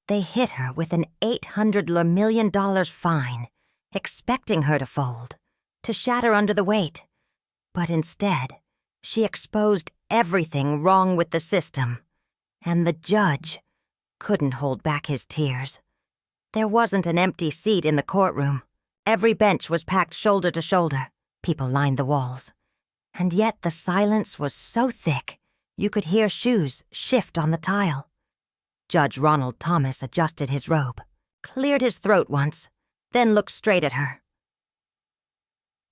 They hit her with an $800 million fine, expecting her to fold, to shatter under the weight. But instead, she exposed everything wrong with the system, and the judge couldn't hold back his tears. There wasn't an empty seat in the courtroom. Every bench was packed shoulder to shoulder. People lined the walls. And yet the silence was so thick, you could hear shoes shift on the tile. Judge Ronald Thomas adjusted his robe, cleared his throat once, then looked straight at her.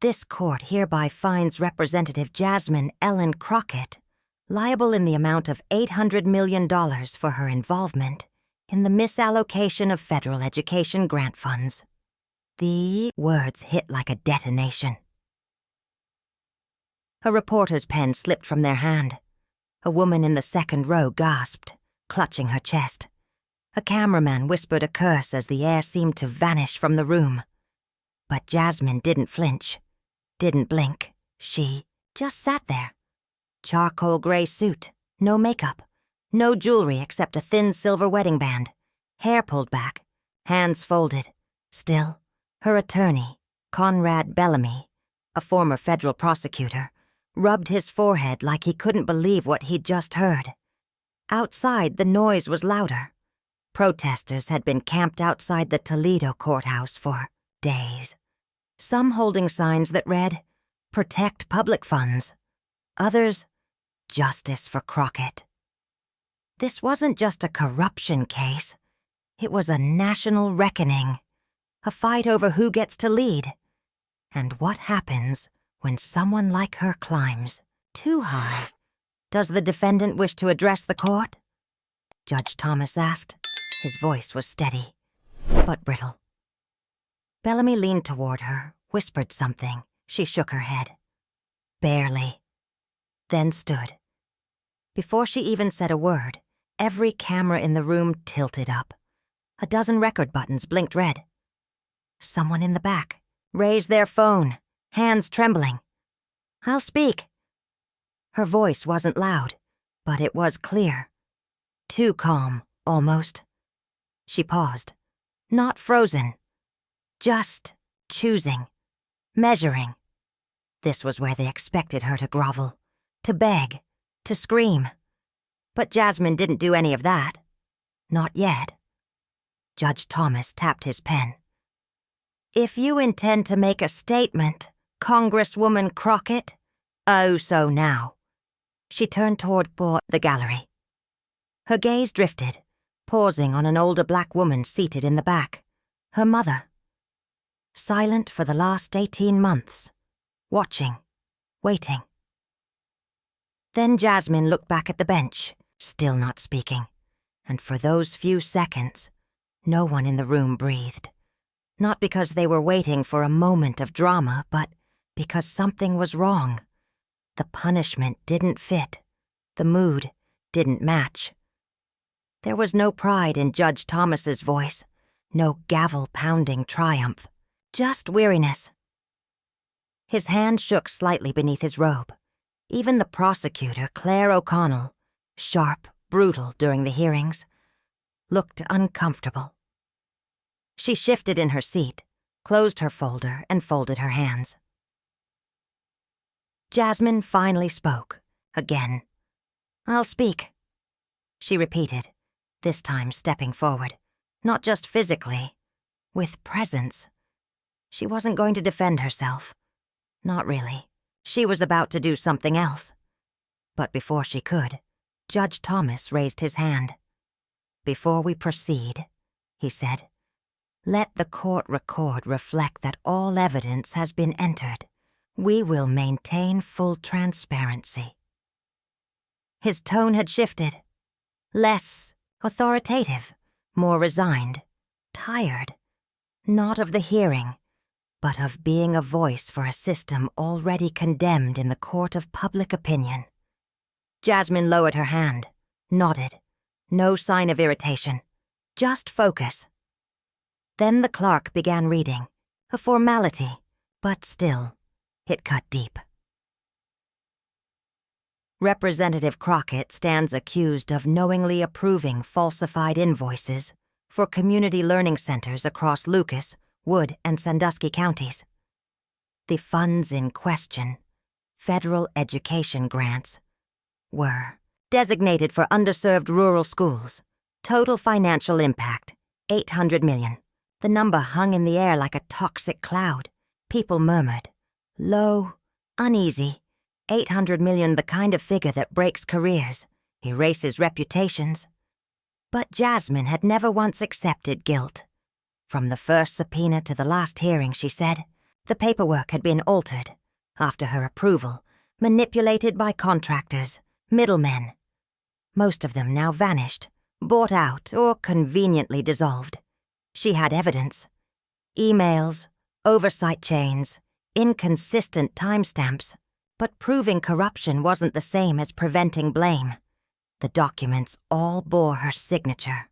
This court hereby finds Representative Jasmine Ellen Crockett liable in the amount of $800 million for her involvement in the misallocation of federal education grant funds. The words hit like a detonation. A reporter's pen slipped from their hand. A woman in the second row gasped, clutching her chest. A cameraman whispered a curse as the air seemed to vanish from the room. But Jasmine didn't flinch, didn't blink. She just sat there. Charcoal gray suit, no makeup, no jewelry except a thin silver wedding band, hair pulled back, hands folded. Still, her attorney, Conrad Bellamy, a former federal prosecutor, rubbed his forehead like he couldn't believe what he'd just heard. Outside, the noise was louder. Protesters had been camped outside the Toledo courthouse for days. Some holding signs that read, "Protect public funds." Others, "Justice for Crockett." This wasn't just a corruption case. It was a national reckoning, a fight over who gets to lead. And what happens when someone like her climbs too high? Does the defendant wish to address the court? Judge Thomas asked. His voice was steady, but brittle. Bellamy leaned toward her, whispered something. She shook her head. Barely. Then stood. Before she even said a word, every camera in the room tilted up. A dozen record buttons blinked red. Someone in the back raised their phone, hands trembling. "I'll speak." Her voice wasn't loud, but it was clear. Too calm, almost. She paused. Not frozen. Just choosing. Measuring. This was where they expected her to grovel, to beg, to scream. But Jasmine didn't do any of that. Not yet. Judge Thomas tapped his pen. "If you intend to make a statement, Congresswoman Crockett, so now." She turned toward the gallery. Her gaze drifted, pausing on an older black woman seated in the back, her mother. Silent for the last 18 months, watching, waiting. Then Jasmine looked back at the bench, still not speaking, and for those few seconds, no one in the room breathed. Not because they were waiting for a moment of drama, but because something was wrong. The punishment didn't fit. The mood didn't match. There was no pride in Judge Thomas's voice, no gavel-pounding triumph, just weariness. His hand shook slightly beneath his robe. Even the prosecutor, Claire O'Connell, sharp, brutal during the hearings, looked uncomfortable. She shifted in her seat, closed her folder, and folded her hands. Jasmine finally spoke, again. "I'll speak," she repeated, this time stepping forward, not just physically, with presence. She wasn't going to defend herself. Not really. She was about to do something else. But before she could, Judge Thomas raised his hand. "Before we proceed," he said, "let the court record reflect that all evidence has been entered. We will maintain full transparency." His tone had shifted. Less authoritative, more resigned, tired. Not of the hearing, but of being a voice for a system already condemned in the court of public opinion. Jasmine lowered her hand, nodded. No sign of irritation. Just focus. Then the clerk began reading. A formality, but still, it cut deep. Representative Crockett stands accused of knowingly approving falsified invoices for community learning centers across Lucas, Wood, and Sandusky counties. The funds in question, federal education grants, were designated for underserved rural schools. Total financial impact, $800 million. The number hung in the air like a toxic cloud. People murmured. Low, uneasy. $800 million, the kind of figure that breaks careers, erases reputations. But Jasmine had never once accepted guilt. From the first subpoena to the last hearing, she said, the paperwork had been altered, after her approval, manipulated by contractors, middlemen. Most of them now vanished, bought out, or conveniently dissolved. She had evidence. Emails, oversight chains, inconsistent timestamps. But proving corruption wasn't the same as preventing blame. The documents all bore her signature.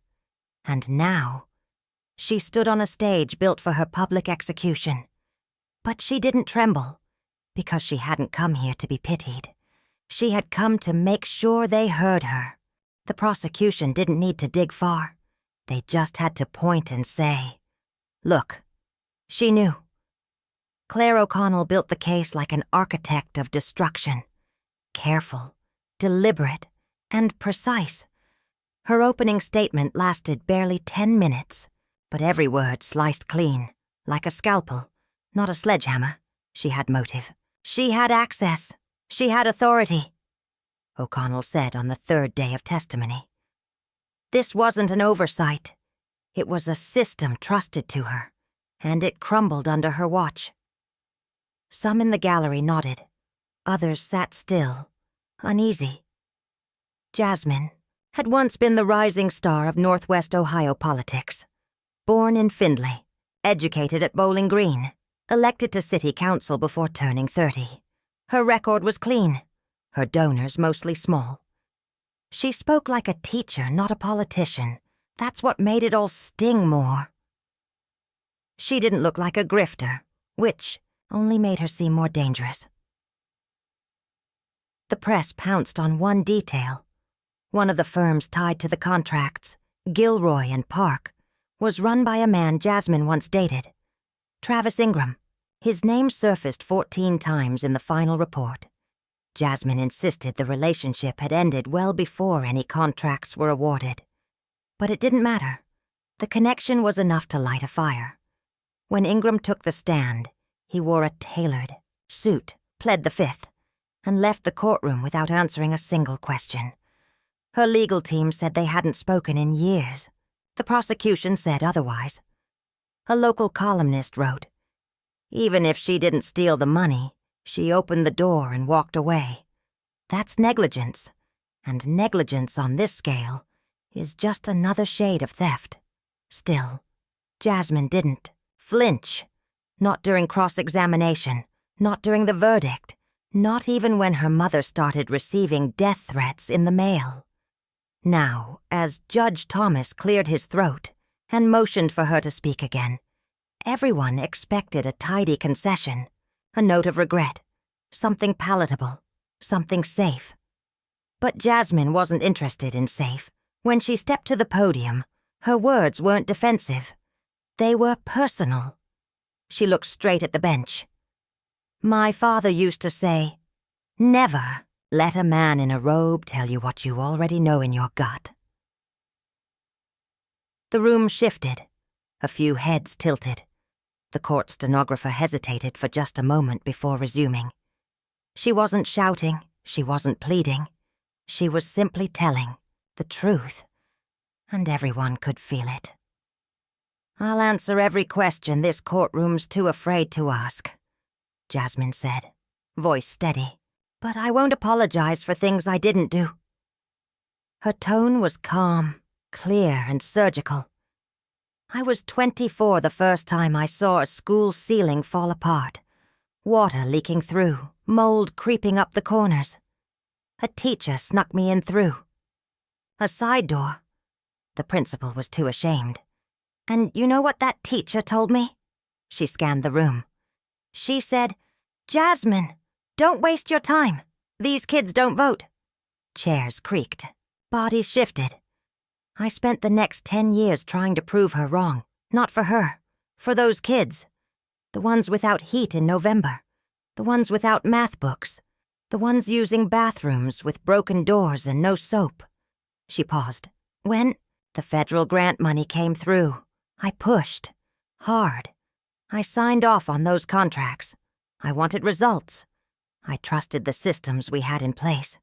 And now, she stood on a stage built for her public execution. But she didn't tremble, because she hadn't come here to be pitied. She had come to make sure they heard her. The prosecution didn't need to dig far. They just had to point and say, "Look." She knew. Claire O'Connell built the case like an architect of destruction. Careful, deliberate, and precise. Her opening statement lasted barely 10 minutes, but every word sliced clean, like a scalpel, not a sledgehammer. She had motive. She had access. She had authority, O'Connell said on the third day of testimony. This wasn't an oversight. It was a system trusted to her, and it crumbled under her watch. Some in the gallery nodded. Others sat still, uneasy. Jasmine had once been the rising star of Northwest Ohio politics. Born in Findlay, educated at Bowling Green, elected to city council before turning 30. Her record was clean, her donors mostly small. She spoke like a teacher, not a politician. That's what made it all sting more. She didn't look like a grifter, which only made her seem more dangerous. The press pounced on one detail. One of the firms tied to the contracts, Gilroy and Park, was run by a man Jasmine once dated, Travis Ingram. His name surfaced 14 times in the final report. Jasmine insisted the relationship had ended well before any contracts were awarded. But it didn't matter. The connection was enough to light a fire. When Ingram took the stand, he wore a tailored suit, pled the Fifth, and left the courtroom without answering a single question. Her legal team said they hadn't spoken in years. The prosecution said otherwise. A local columnist wrote, "Even if she didn't steal the money, she opened the door and walked away. That's negligence, and negligence on this scale is just another shade of theft." Still, Jasmine didn't flinch. Not during cross-examination, not during the verdict, not even when her mother started receiving death threats in the mail. Now, as Judge Thomas cleared his throat and motioned for her to speak again, everyone expected a tidy concession, a note of regret, something palatable, something safe. But Jasmine wasn't interested in safe. When she stepped to the podium, her words weren't defensive. They were personal. She looked straight at the bench. "My father used to say, 'Never let a man in a robe tell you what you already know in your gut.'" The room shifted. A few heads tilted. The court stenographer hesitated for just a moment before resuming. She wasn't shouting, she wasn't pleading. She was simply telling the truth, and everyone could feel it. "I'll answer every question this courtroom's too afraid to ask," Jasmine said, voice steady. "But I won't apologize for things I didn't do." Her tone was calm, clear, and surgical. "I was 24 the first time I saw a school ceiling fall apart, water leaking through, mold creeping up the corners. A teacher snuck me in through. A side door. The principal was too ashamed. And you know what that teacher told me?" She scanned the room. She said, "Jasmine, don't waste your time. These kids don't vote." Chairs creaked. Bodies shifted. I spent the next 10 years trying to prove her wrong. Not for her. For those kids. The ones without heat in November. The ones without math books. The ones using bathrooms with broken doors and no soap. She paused. When the federal grant money came through, I pushed. Hard. I signed off on those contracts. I wanted results. I trusted the systems we had in place.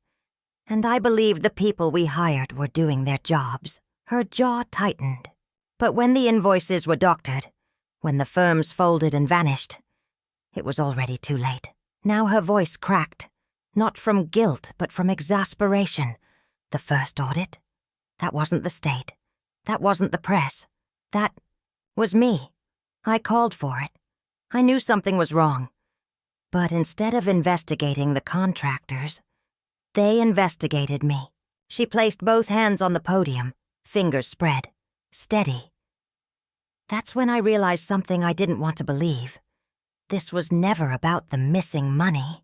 And I believed the people we hired were doing their jobs. Her jaw tightened. But when the invoices were doctored, when the firms folded and vanished, it was already too late. Now her voice cracked, not from guilt, but from exasperation. The first audit? That wasn't the state. That wasn't the press. That was me. I called for it. I knew something was wrong. But instead of investigating the contractors, they investigated me. She placed both hands on the podium, fingers spread, steady. That's when I realized something I didn't want to believe. This was never about the missing money.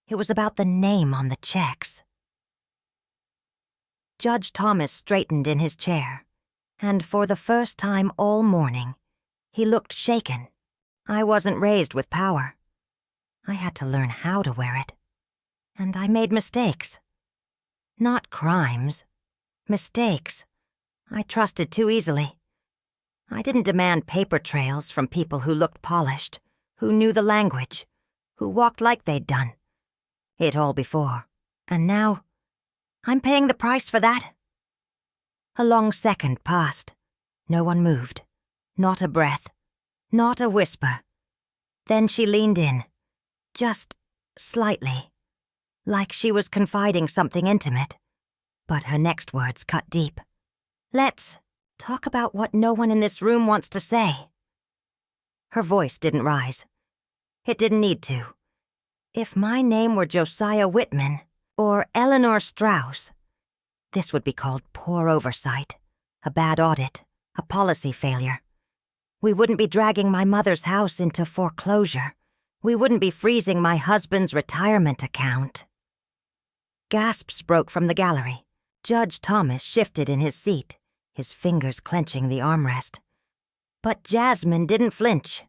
It was about the name on the checks. Judge Thomas straightened in his chair, and for the first time all morning, he looked shaken. I wasn't raised with power. I had to learn how to wear it. And I made mistakes. Not crimes. Mistakes. I trusted too easily. I didn't demand paper trails from people who looked polished, who knew the language, who walked like they'd done. It all before. And now, I'm paying the price for that. A long second passed. No one moved. Not a breath. Not a whisper. Then she leaned in. Just slightly. Like she was confiding something intimate. But her next words cut deep. Let's talk about what no one in this room wants to say. Her voice didn't rise. It didn't need to. If my name were Josiah Whitman or Eleanor Strauss, this would be called poor oversight, a bad audit, a policy failure. We wouldn't be dragging my mother's house into foreclosure. We wouldn't be freezing my husband's retirement account. Gasps broke from the gallery. Judge Thomas shifted in his seat, his fingers clenching the armrest. But Jasmine didn't flinch.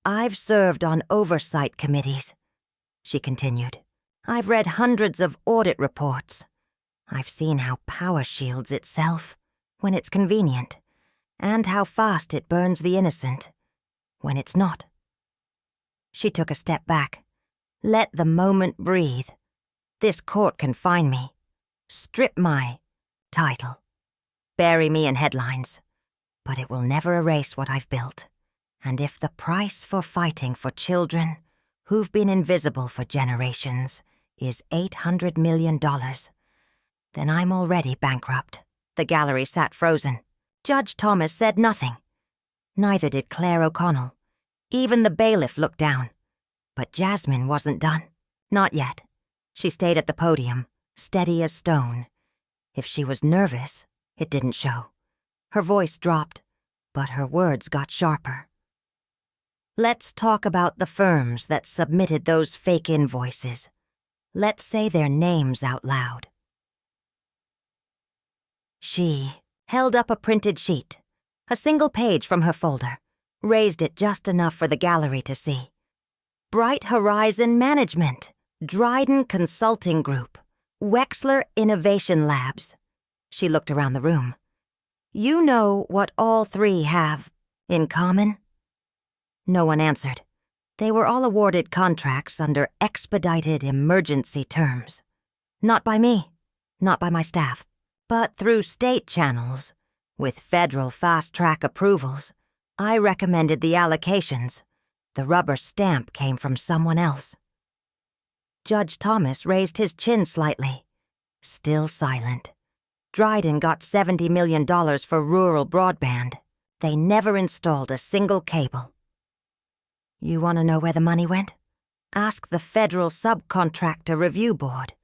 I've served on oversight committees, she continued. I've read hundreds of audit reports. I've seen how power shields itself when it's convenient, and how fast it burns the innocent when it's not. She took a step back. Let the moment breathe. This court can find me. Strip my title. Bury me in headlines. But it will never erase what I've built. And if the price for fighting for children who've been invisible for generations is $800 million, then I'm already bankrupt. The gallery sat frozen. Judge Thomas said nothing. Neither did Claire O'Connell. Even the bailiff looked down. But Jasmine wasn't done. Not yet. She stayed at the podium, steady as stone. If she was nervous, it didn't show. Her voice dropped, but her words got sharper. Let's talk about the firms that submitted those fake invoices. Let's say their names out loud. She held up a printed sheet, a single page from her folder, raised it just enough for the gallery to see. Bright Horizon Management, Dryden Consulting Group, Wexler Innovation Labs. She looked around the room. You know what all three have in common? No one answered. They were all awarded contracts under expedited emergency terms. Not by me, not by my staff, but through state channels. With federal fast-track approvals, I recommended the allocations. The rubber stamp came from someone else. Judge Thomas raised his chin slightly. Still silent. Dryden got $70 million for rural broadband. They never installed a single cable. You want to know where the money went? Ask the Federal Subcontractor Review Board.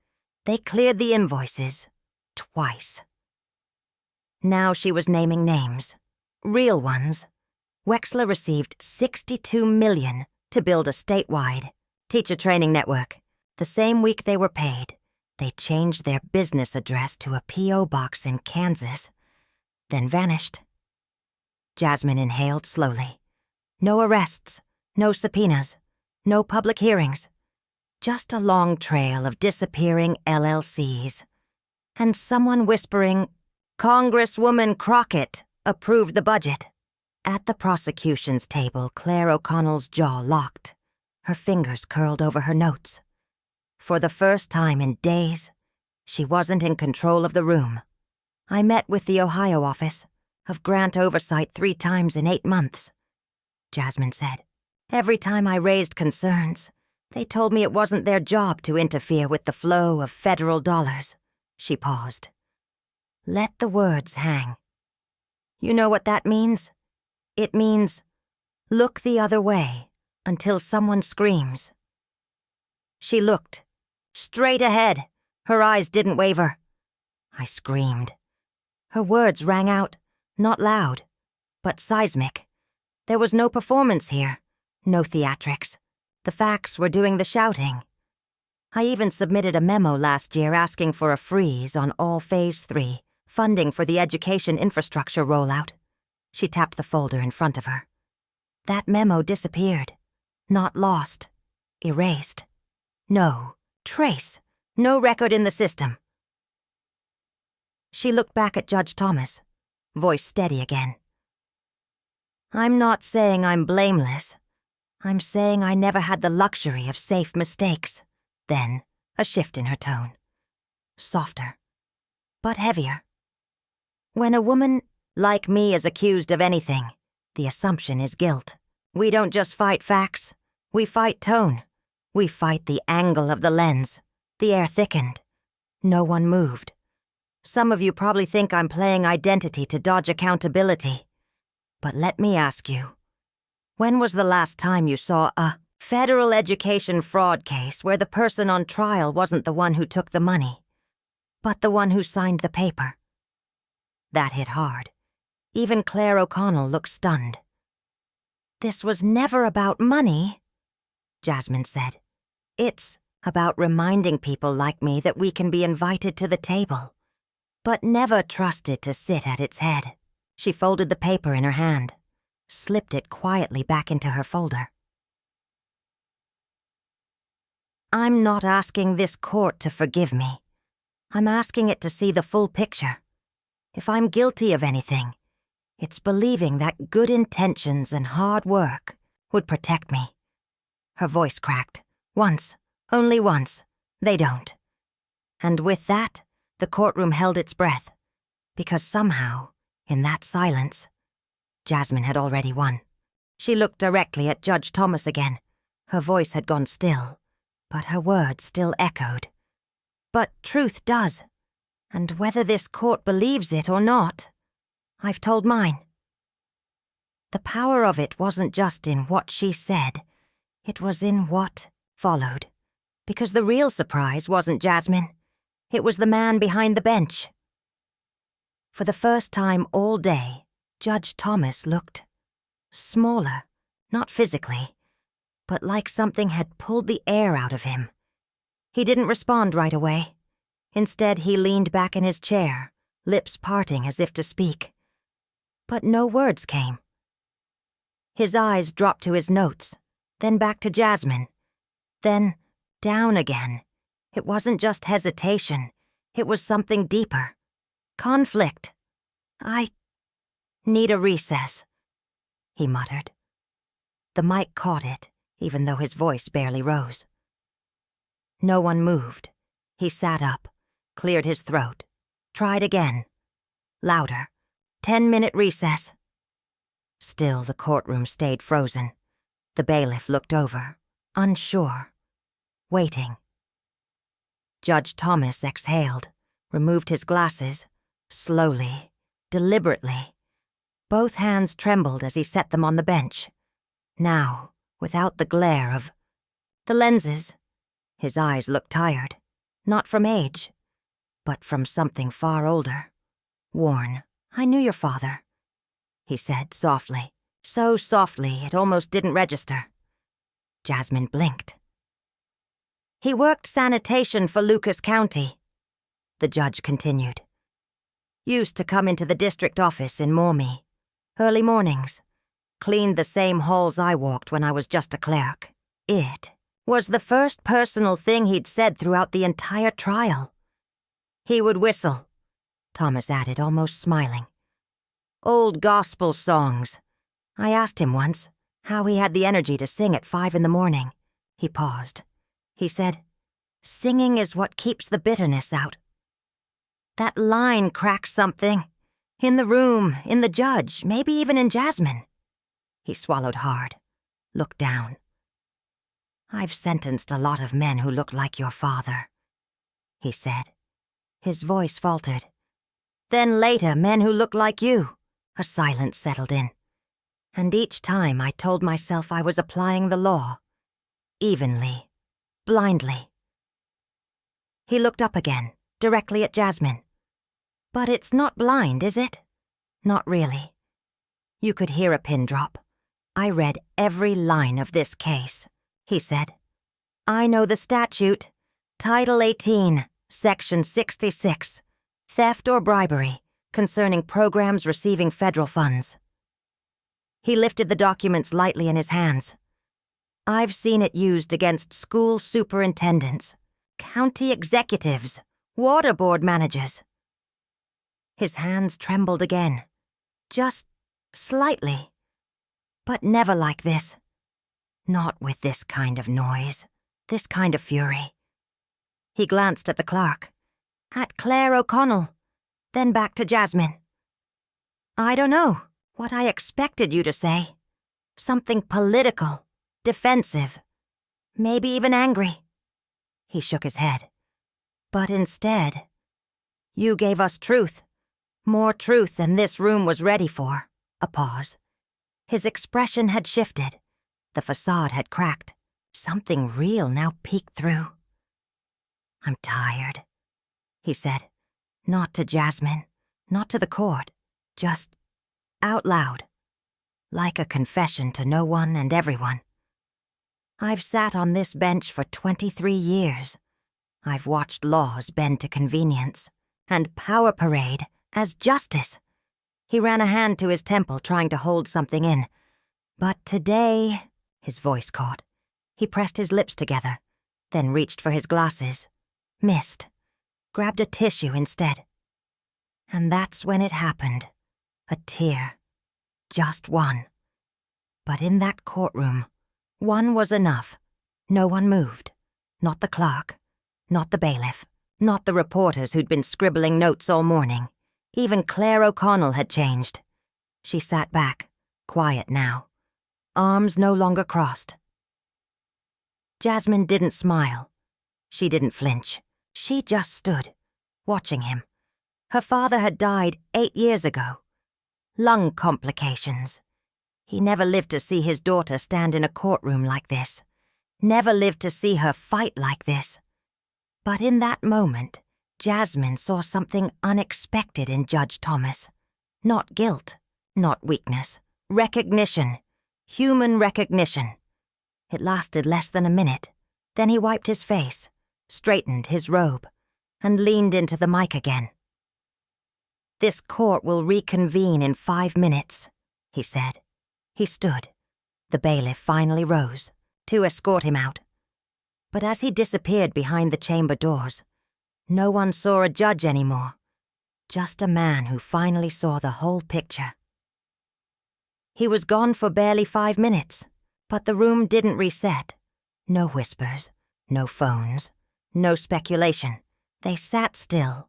They cleared the invoices. Twice. Now she was naming names. Real ones. Wexler received $62 million to build a statewide teacher training network. The same week they were paid, they changed their business address to a P.O. box in Kansas then vanished. Jasmine inhaled slowly. No arrests, no subpoenas, no public hearings. Just a long trail of disappearing LLCs. And someone whispering, "Congresswoman Crockett approved the budget." At the prosecution's table, Claire O'Connell's jaw locked. Her fingers curled over her notes. For the first time in days, she wasn't in control of the room. "I met with the Ohio office of grant oversight 3 times in 8 months," Jasmine said. "Every time I raised concerns, they told me it wasn't their job to interfere with the flow of federal dollars." She paused. Let the words hang. "You know what that means? It means, look the other way until someone screams." She looked, straight ahead. Her eyes didn't waver. I screamed. Her words rang out, not loud, but seismic. There was no performance here, no theatrics. The facts were doing the shouting. I even submitted a memo last year asking for a freeze on all Phase 3, funding for the education infrastructure rollout. She tapped the folder in front of her. That memo disappeared. Not lost. Erased. No trace. No record in the system. She looked back at Judge Thomas, voice steady again. "I'm not saying I'm blameless. I'm saying I never had the luxury of safe mistakes." Then, a shift in her tone. Softer, but heavier. "When a woman like me is accused of anything, the assumption is guilt. We don't just fight facts. We fight tone. We fight the angle of the lens." The air thickened. No one moved. "Some of you probably think I'm playing identity to dodge accountability. But let me ask you, when was the last time you saw a federal education fraud case where the person on trial wasn't the one who took the money, but the one who signed the paper?" That hit hard. Even Claire O'Connell looked stunned. "This was never about money," Jasmine said. "It's about reminding people like me that we can be invited to the table, but never trusted to sit at its head." She folded the paper in her hand, slipped it quietly back into her folder. "I'm not asking this court to forgive me. I'm asking it to see the full picture. If I'm guilty of anything, it's believing that good intentions and hard work would protect me." Her voice cracked. "Once. Only once. They don't." And with that, the courtroom held its breath, because somehow, in that silence, Jasmine had already won. She looked directly at Judge Thomas again. Her voice had gone still, but her words still echoed. "But truth does, and whether this court believes it or not, I've told mine." The power of it wasn't just in what she said, it was in what followed. Because the real surprise wasn't Jasmine. It was the man behind the bench. For the first time all day, Judge Thomas looked smaller, not physically, but like something had pulled the air out of him. He didn't respond right away. Instead, he leaned back in his chair, lips parting as if to speak. But no words came. His eyes dropped to his notes, then back to Jasmine, then down again. It wasn't just hesitation. It was something deeper. Conflict. "I need a recess," he muttered. The mic caught it, even though his voice barely rose. No one moved. He sat up, cleared his throat, tried again. Louder. 10-minute recess. Still, the courtroom stayed frozen. The bailiff looked over, unsure, waiting. Judge Thomas exhaled, removed his glasses, slowly, deliberately. Both hands trembled as he set them on the bench. Now, without the glare of the lenses, his eyes looked tired, not from age, but from something far older, worn. "I knew your father," he said softly, so softly it almost didn't register. Jasmine blinked. "He worked sanitation for Lucas County," the judge continued. Used to come into the district office in Mormie. Early mornings. Cleaned the same halls I walked when I was just a clerk. It was the first personal thing he'd said throughout the entire trial. He would whistle, Thomas added, almost smiling. Old gospel songs. I asked him once how he had the energy to sing at 5 a.m. He paused. He said, "Singing is what keeps the bitterness out." That line cracks something. In the room, in the judge, maybe even in Jasmine. He swallowed hard, looked down. "I've sentenced a lot of men who look like your father," he said. His voice faltered. "Then later, men who look like you." A silence settled in. And each time I told myself I was applying the law. Evenly. Blindly. He looked up again, directly at Jasmine. "But it's not blind, is it?" "Not really." You could hear a pin drop. "I read every line of this case," he said. "I know the statute. Title 18, Section 66, theft or bribery, concerning programs receiving federal funds." He lifted the documents lightly in his hands. "I've seen it used against school superintendents, county executives, water board managers." His hands trembled again. Just slightly. But never like this. Not with this kind of noise, this kind of fury. He glanced at the clerk, at Claire O'Connell, then back to Jasmine. "I don't know what I expected you to say. Something political, defensive, maybe even angry." He shook his head. "But instead, you gave us truth. More truth than this room was ready for." A pause. His expression had shifted. The facade had cracked. Something real now peeked through. "I'm tired," he said. Not to Jasmine, not to the court, just out loud, like a confession to no one and everyone. "I've sat on this bench for 23 years. I've watched laws bend to convenience, and power parade as justice." He ran a hand to his temple, trying to hold something in. "But today," his voice caught. He pressed his lips together, then reached for his glasses. Missed. Grabbed a tissue instead. And that's when it happened. A tear. Just one. But in that courtroom, one was enough. No one moved. Not the clerk. Not the bailiff. Not the reporters who'd been scribbling notes all morning. Even Claire O'Connell had changed. She sat back, quiet now. Arms no longer crossed. Jasmine didn't smile. She didn't flinch. She just stood, watching him. Her father had died 8 years ago. Lung complications. He never lived to see his daughter stand in a courtroom like this. Never lived to see her fight like this. But in that moment, Jasmine saw something unexpected in Judge Thomas. Not guilt, not weakness. Recognition. Human recognition. It lasted less than a minute. Then he wiped his face, straightened his robe, and leaned into the mic again. "This court will reconvene in 5 minutes," he said. He stood. The bailiff finally rose, to escort him out. But as he disappeared behind the chamber doors, no one saw a judge anymore. Just a man who finally saw the whole picture. He was gone for barely 5 minutes, but the room didn't reset. No whispers, no phones, no speculation. They sat still,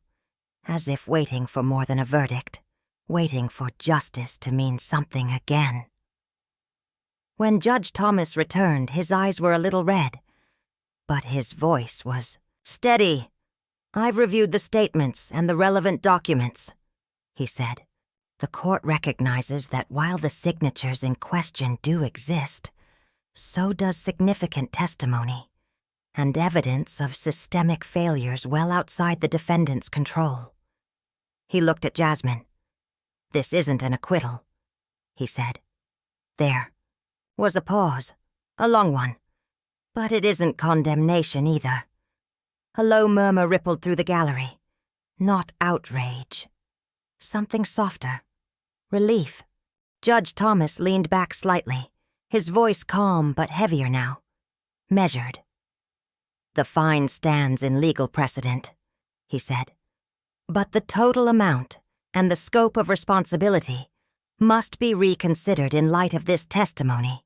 as if waiting for more than a verdict, waiting for justice to mean something again. When Judge Thomas returned, his eyes were a little red, but his voice was steady. "I've reviewed the statements and the relevant documents," he said. "The court recognizes that while the signatures in question do exist, so does significant testimony and evidence of systemic failures well outside the defendant's control." He looked at Jasmine. "This isn't an acquittal," he said. There was a pause, a long one. "But it isn't condemnation either." A low murmur rippled through the gallery. Not outrage. Something softer. Relief. Judge Thomas leaned back slightly, his voice calm but heavier now. Measured. "The fine stands in legal precedent," he said. "But the total amount and the scope of responsibility must be reconsidered in light of this testimony."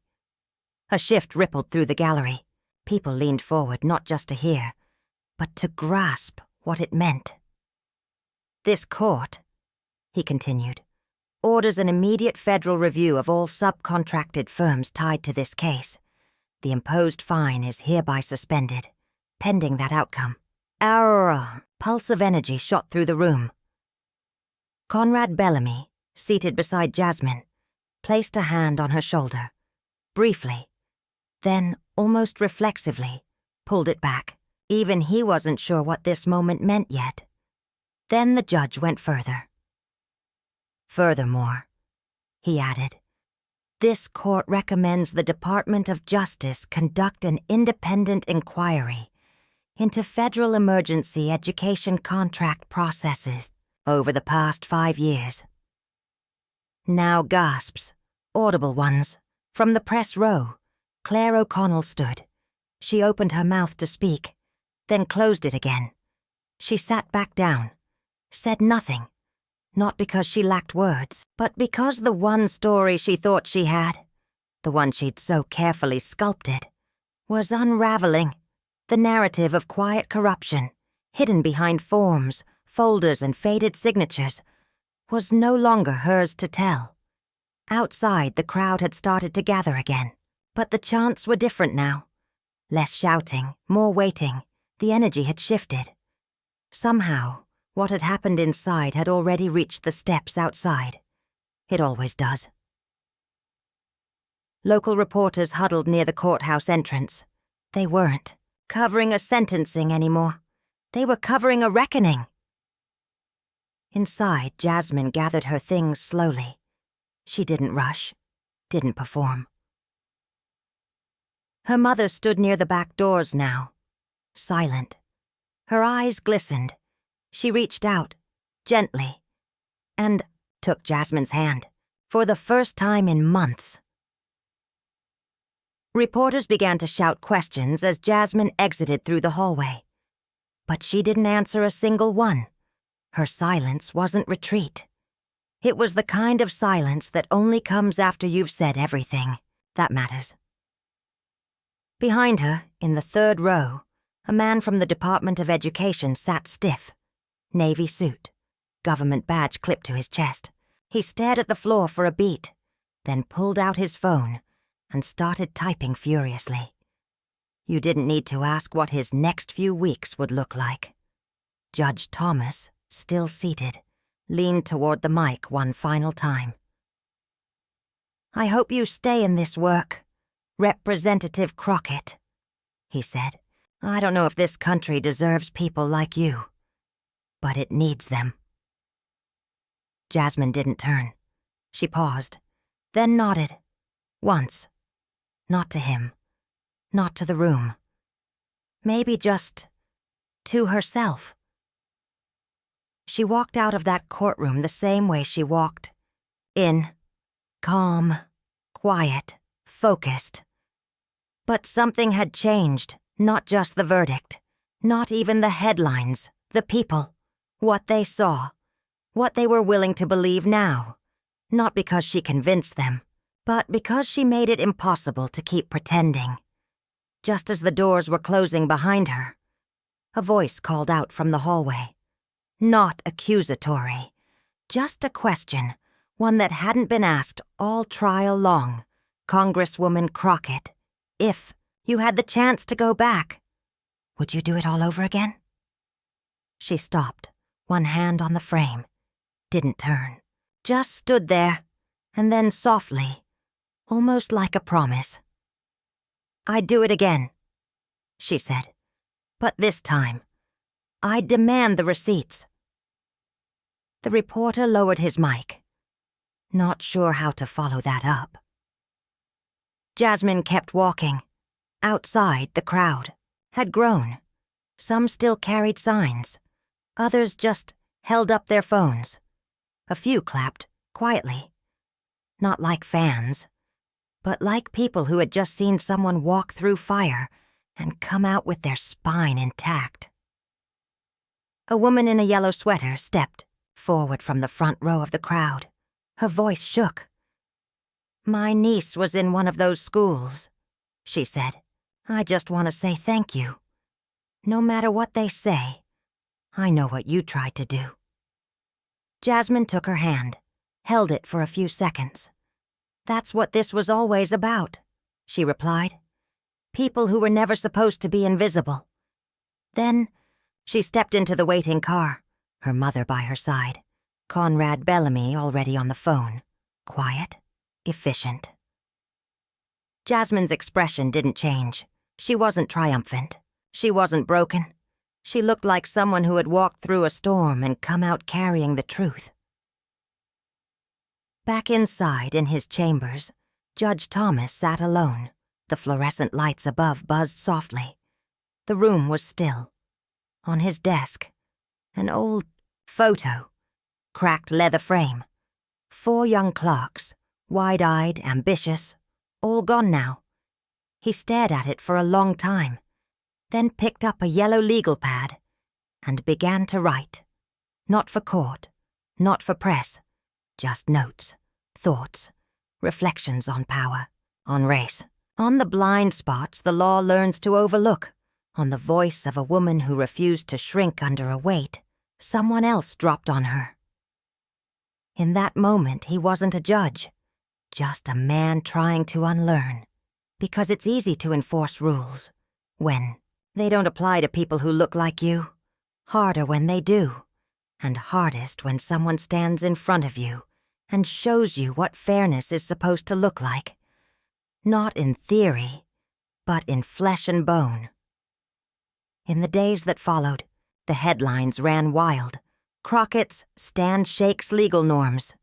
A shift rippled through the gallery. People leaned forward not just to hear, but to grasp what it meant. "This court," he continued, "orders an immediate federal review of all subcontracted firms tied to this case. The imposed fine is hereby suspended, pending that outcome." Our pulse of energy shot through the room. Conrad Bellamy, seated beside Jasmine, placed a hand on her shoulder, briefly, then, almost reflexively, pulled it back. Even he wasn't sure what this moment meant yet. Then the judge went further. "Furthermore," he added, "this court recommends the Department of Justice conduct an independent inquiry into federal emergency education contract processes over the past 5 years." Now gasps, audible ones, from the press row. Claire O'Connell stood. She opened her mouth to speak, then closed it again. She sat back down, said nothing, not because she lacked words, but because the one story she thought she had, the one she'd so carefully sculpted, was unraveling. The narrative of quiet corruption, hidden behind forms, folders, and faded signatures, was no longer hers to tell. Outside, the crowd had started to gather again, but the chants were different now. Less shouting, more waiting. The energy had shifted. Somehow, what had happened inside had already reached the steps outside. It always does. Local reporters huddled near the courthouse entrance. They weren't covering a sentencing anymore. They were covering a reckoning. Inside, Jasmine gathered her things slowly. She didn't rush, didn't perform. Her mother stood near the back doors now, silent. Her eyes glistened. She reached out, gently, and took Jasmine's hand, for the first time in months. Reporters began to shout questions as Jasmine exited through the hallway. But she didn't answer a single one. Her silence wasn't retreat. It was the kind of silence that only comes after you've said everything that matters. Behind her, in the third row, a man from the Department of Education sat stiff. Navy suit, government badge clipped to his chest. He stared at the floor for a beat, then pulled out his phone and started typing furiously. You didn't need to ask what his next few weeks would look like. Judge Thomas, still seated, leaned toward the mic one final time. "I hope you stay in this work, Representative Crockett," he said. "I don't know if this country deserves people like you, but it needs them." Jasmine didn't turn. She paused, then nodded. Once. Not to him. Not to the room. Maybe just to herself. She walked out of that courtroom the same way she walked in. Calm, quiet, focused. But something had changed, not just the verdict, not even the headlines, the people, what they saw, what they were willing to believe now, not because she convinced them, but because she made it impossible to keep pretending. Just as the doors were closing behind her, a voice called out from the hallway. Not accusatory, just a question, one that hadn't been asked all trial long. "Congresswoman Crockett, if you had the chance to go back, would you do it all over again?" She stopped, one hand on the frame, didn't turn, just stood there, and then softly, almost like a promise. "I'd do it again," she said. "But this time, I demand the receipts." The reporter lowered his mic, not sure how to follow that up. Jasmine kept walking. Outside, the crowd had grown. Some still carried signs. Others just held up their phones. A few clapped, quietly. Not like fans, but like people who had just seen someone walk through fire and come out with their spine intact. A woman in a yellow sweater stepped forward from the front row of the crowd. Her voice shook. "My niece was in one of those schools," she said. "I just want to say thank you. No matter what they say, I know what you tried to do." Jasmine took her hand, held it for a few seconds. "That's what this was always about," she replied. "People who were never supposed to be invisible." Then she stepped into the waiting car, her mother by her side, Conrad Bellamy already on the phone, quiet, efficient. Jasmine's expression didn't change. She wasn't triumphant. She wasn't broken. She looked like someone who had walked through a storm and come out carrying the truth. Back inside in his chambers, Judge Thomas sat alone. The fluorescent lights above buzzed softly. The room was still. On his desk, an old photo, cracked leather frame. 4 young clerks, wide-eyed, ambitious, all gone now. He stared at it for a long time, then picked up a yellow legal pad and began to write. Not for court, not for press, just notes, thoughts, reflections on power, on race, on the blind spots the law learns to overlook, on the voice of a woman who refused to shrink under a weight someone else dropped on her. In that moment, he wasn't a judge, just a man trying to unlearn, because it's easy to enforce rules when they don't apply to people who look like you, harder when they do, and hardest when someone stands in front of you and shows you what fairness is supposed to look like, not in theory, but in flesh and bone. In the days that followed, the headlines ran wild. Crockett's stand shakes legal norms.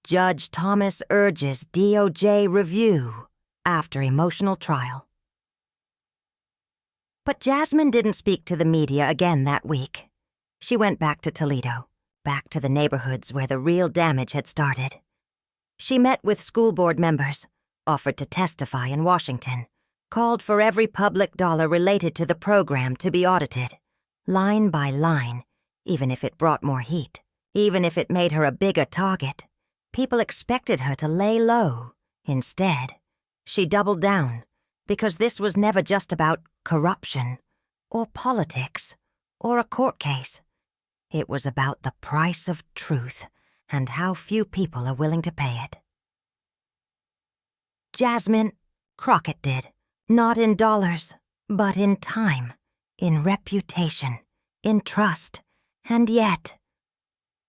Judge Thomas urges DOJ review after emotional trial. But Jasmine didn't speak to the media again that week. She went back to Toledo, back to the neighborhoods where the real damage had started. She met with school board members, offered to testify in Washington, called for every public dollar related to the program to be audited, line by line, even if it brought more heat, even if it made her a bigger target. People expected her to lay low. Instead, she doubled down, because this was never just about corruption, or politics, or a court case. It was about the price of truth and how few people are willing to pay it. Jasmine Crockett did, not in dollars, but in time, in reputation, in trust, and yet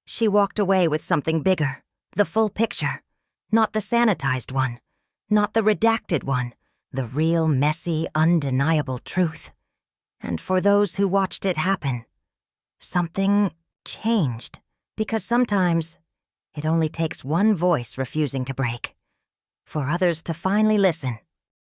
she walked away with something bigger, the full picture, not the sanitized one, not the redacted one, the real, messy, undeniable truth. And for those who watched it happen, something changed, because sometimes it only takes one voice refusing to break, for others to finally listen